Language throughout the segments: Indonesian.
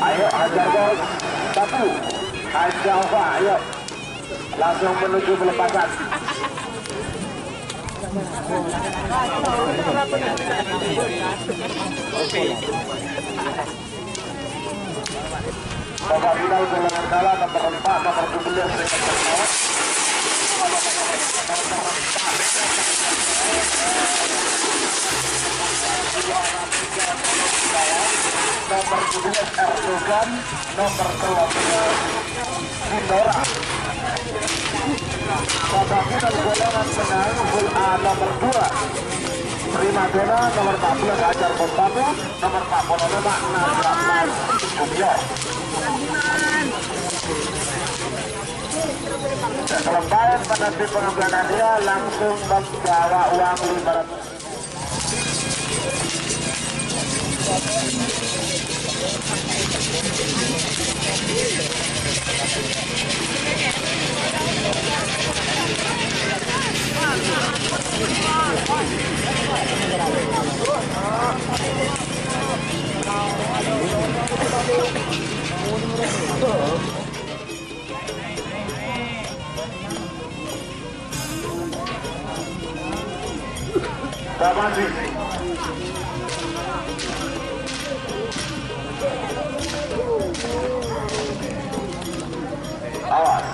Ayo hajar bos. Satu. Hajar, ayo. Langsung menuju pelepasan. Babak final golongan kala nomor 4, nomor 17, nomor 12 Erdogan, nomor 12 Indora. Babak final golongan menang gol A nomor 2 Primadona, nomor 14 Hajar Bos 1, nomor 45 Nazrahman Junior. Selesai penanti pengambilan hadiah langsung membawa uang 500. Babandi. Awas.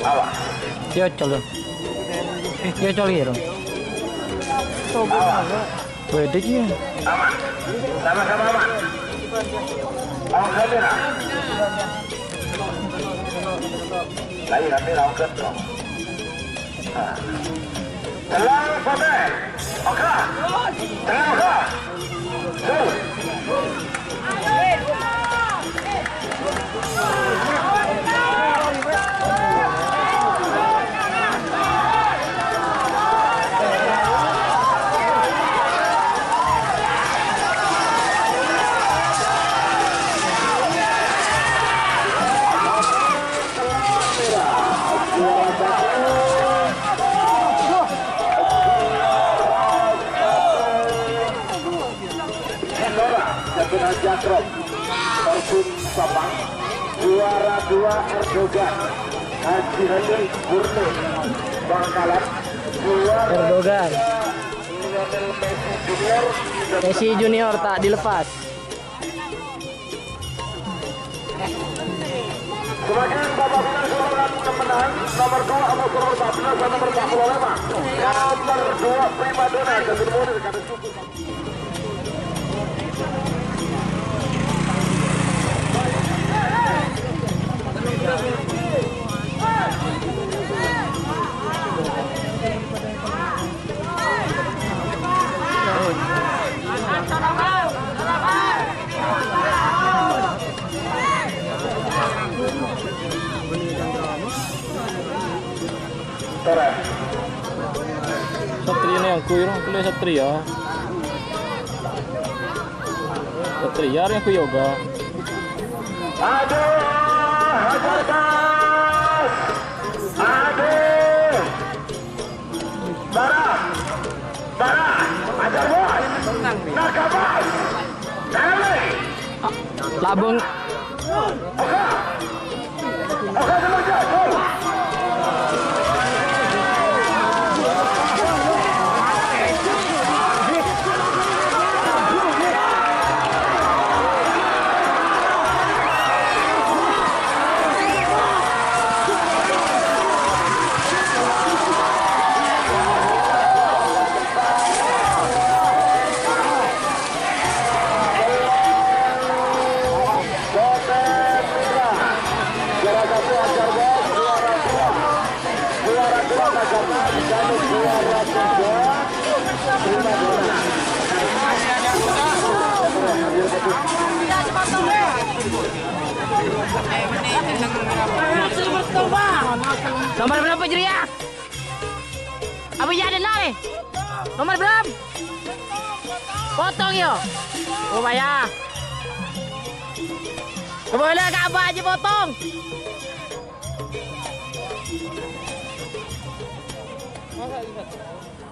Awas. Dia colo. Dia colo gitu. Awas. Beda dia. Aman. Sama-sama aman. Awas kamera. Lagi kamera angkat dong. Telang sampai. Oke. Telang oke. Tuh. Jakrop, Persun Sabang, juara 2 Erdogan, Haji Hadi Burne, Bangkalan, juara Erdogan. Lionel Messi Junior, Messi Junior tak dilepas. sebagai babak final golongan kemenangan nomor 2 nomor 14 dan nomor 45, nomor 2 Primadona dan bermula dengan cukup. Satria yang kuy orang kuliah Satria. Satria yang kuy yoga. Aduh, hajar gas. Aduh. Barah. Hajar bos. Naga bos. Dale. Labung. Oke dulu jatuh. Nomor berapa Jeria? Apa jadi lah? Nomor berapa? Potong yo. Oh bayar. Boleh kak apa aja potong. Masa ini satu?